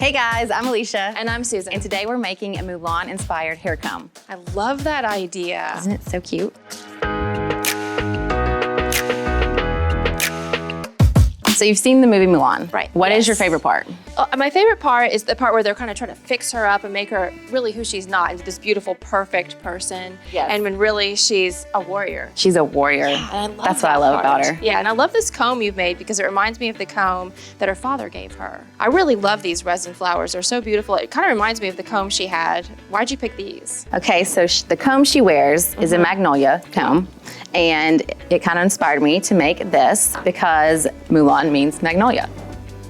Hey guys, I'm Alicia. And I'm Susan. And today we're making a Mulan-inspired hair comb. I love that idea. Isn't it so cute? So you've seen the movie Mulan. Right. What is Yes. your favorite part? My favorite part is the part where they're kind of trying to fix her up and make her really who she's not, into this beautiful, perfect person. Yes. And when really she's a warrior. She's a warrior. And I love That's what I that love part. about her. Yeah, and I love this comb you've made because it reminds me of the comb that her father gave her. I really love these resin flowers. They're so beautiful. It kind of reminds me of the comb she had. Why'd you pick these? Okay, so the comb she wears is a magnolia comb, and it kind of inspired me to make this because Mulan means magnolia.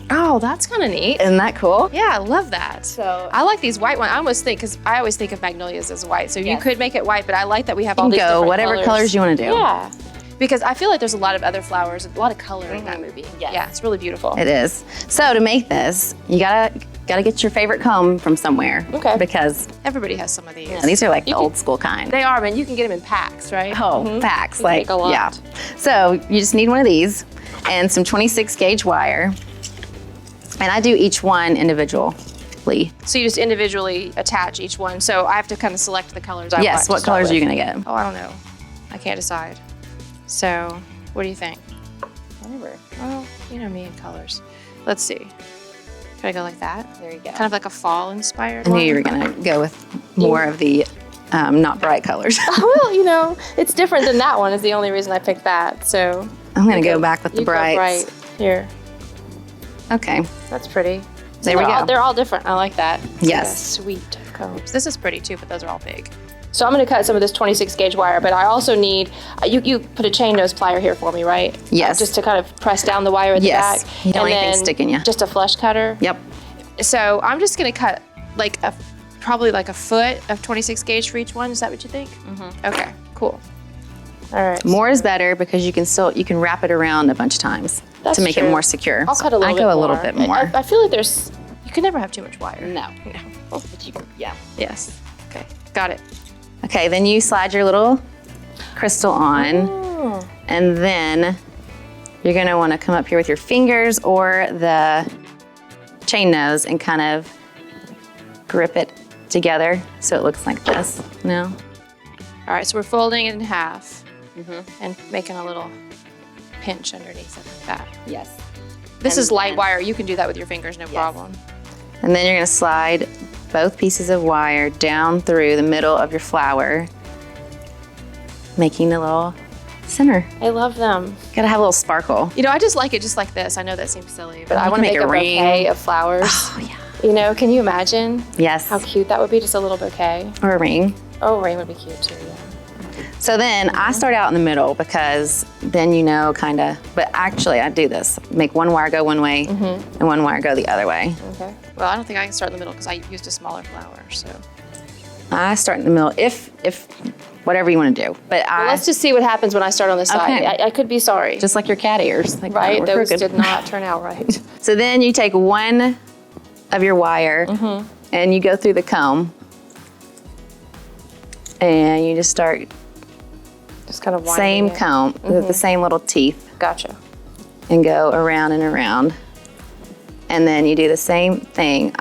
Oh, that's kind of neat. Isn't that cool? Yeah, I love that. So I like these white ones. I almost think, because I always think of magnolias as white, so you Yes. could make it white, but I like that we have all you these can go different whatever colors you want to do. Yeah, because I feel like there's a lot of other flowers, a lot of color in that movie. Yes. Yeah, it's really beautiful. It is. So to make this, you gotta get your favorite comb from somewhere. Okay. Because Everybody has some of these. these are like You the can- old school kind. They are, man. You can get them in packs, right? Oh, packs, You can like, make a lot. yeah. So you just need one of these and some 26 gauge wire. And I do each one individually. So you just individually attach each one. So I have to kind of select the colors I want. Yes, to what start colors are you with. gonna get? Oh, I don't know. I can't decide. So what do you think? Whatever. Oh, you know me and colors. Let's see. Could I go like that? There you go. Kind of like a fall inspired I knew one. you were gonna go with more of the not bright colors. Well, you know, it's different than that one is the only reason I picked that. So I'm gonna go back with the you go brights. bright. Here, Okay. that's pretty. There we go. They're all different. I like that. Yes. Yeah, sweet combs. This is pretty too, but those are all big. So I'm gonna cut some of this 26 gauge wire, but I also need, you put a chain nose plier here for me, right? Yes. Just to kind of press down the wire at the Yes. back. You don't and want anything then sticking you. Just a flush cutter. Yep. So I'm just gonna cut like probably like a foot of 26 gauge for each one. Is that what you think? Mm-hmm. Okay, cool. All right. More is better because you can wrap it around a bunch of times That's to make true. it more secure. I'll cut a little I bit go more. a little bit more. I feel like you can never have too much wire. No. Oh, Yeah. yes. Okay, got it. Okay, then you slide your little crystal on, Oh. and then you're gonna wanna come up here with your fingers or the chain nose and kind of grip it together so it looks like this. No? All right, so we're folding it in half and making a little pinch underneath it like that. Yes. This And is light then- wire. You can do that with your fingers, no problem. And then you're gonna slide both pieces of wire down through the middle of your flower, making the little center. I love them. Gotta have a little sparkle. You know, I just like it just like this. I know that seems silly, but I You want to can make a ring. bouquet of flowers. Oh yeah. You know, can you imagine Yes. how cute that would be? Just a little bouquet. Or a ring. Oh, rain would be cute too, yeah. So then I start out in the middle because then you know kinda, but actually I do this. Make one wire go one way and one wire go the other way. Okay. Well, I don't think I can start in the middle because I used a smaller flower, so. I start in the middle if whatever you wanna do. But Well, let's just see what happens when I start on the side. Okay. I could be sorry. just like your cat ears. Like, right? we're Those crooked. did not turn out right. So then you take one of your wire and you go through the comb and you just start Just kind of winding same it. comb with the same little teeth Gotcha. and go around and around. And then you do the same thing.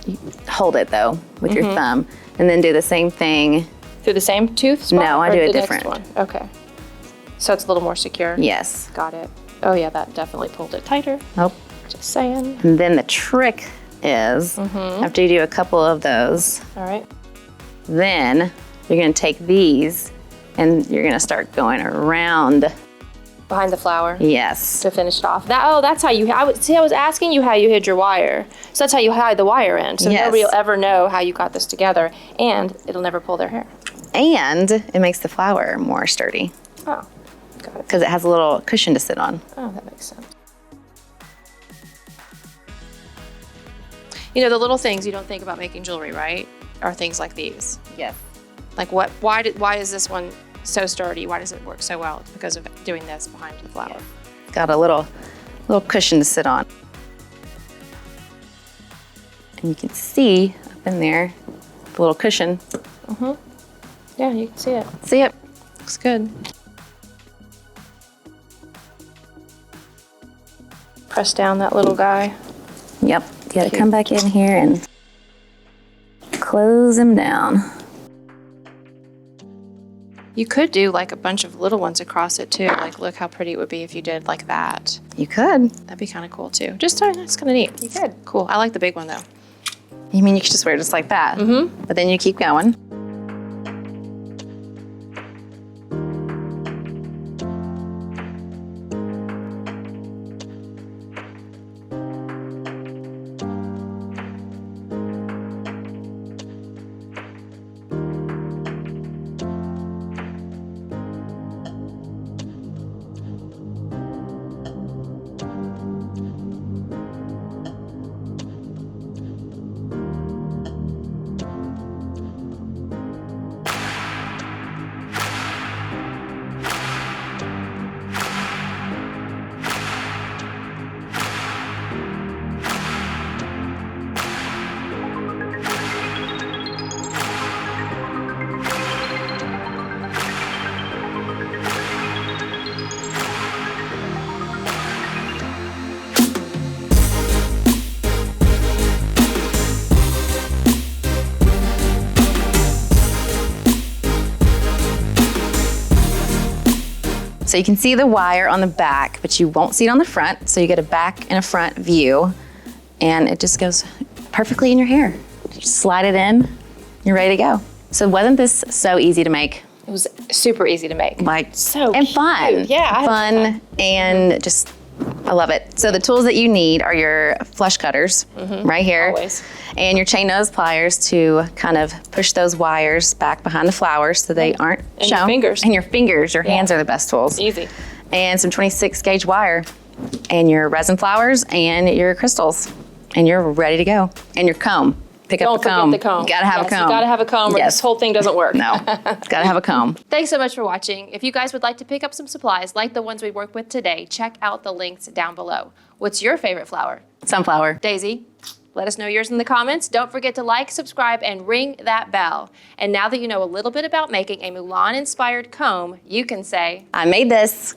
You hold it though with your thumb and then do the same thing. Through the same tooth spot? No, I or do it the different. Next one? Okay. So it's a little more secure? Yes. Got it. Oh yeah, that definitely pulled it tighter. Oh. Just saying. And then the trick is after you do a couple of those, All right. then you're gonna take these and you're gonna start going around. Behind the flower Yes. to finish it off. That's how you, I was asking you how you hid your wire. So that's how you hide the wire in. So Yes. nobody will ever know how you got this together and it'll never pull their hair. And it makes the flower more sturdy Oh, got it. because it has a little cushion to sit on. Oh, that makes sense. You know, the little things you don't think about making jewelry, right? Are things like these. Yes. Like why is this one so sturdy? Why does it work so well? It's because of doing this behind the flower. It's got a little cushion to sit on. And you can see up in there the little cushion. Yeah, you can see it. See it? Looks good. Press down that little guy. Yep. You gotta come back in here and close them down. You could do like a bunch of little ones across it too. Like, look how pretty it would be if you did like that. You could. That'd be kind of cool too. It's kind of neat. You could. Cool. I like the big one though. You mean you could just wear it just like that? Mm-hmm. But then you keep going. So you can see the wire on the back, but you won't see it on the front. So you get a back and a front view, and it just goes perfectly in your hair. You just slide it in, you're ready to go. So wasn't this so easy to make? It was super easy to make. Like, so and cute. fun. Yeah. Fun and just, I love it. So the tools that you need are your flush cutters right here. Always. And your chain nose pliers to kind of push those wires back behind the flowers so they aren't And shown. your fingers. And your fingers. Your hands are the best tools. Easy. And some 26 gauge wire and your resin flowers and your crystals. And you're ready to go. And your comb. Pick up the comb. Don't forget the comb. You gotta have a comb. You gotta have a comb or Yes. this whole thing doesn't work. No, gotta have a comb. Thanks so much for watching. If you guys would like to pick up some supplies like the ones we worked with today, check out the links down below. What's your favorite flower? Sunflower. Daisy, let us know yours in the comments. Don't forget to like, subscribe, and ring that bell. And now that you know a little bit about making a Mulan-inspired comb, you can say, I made this.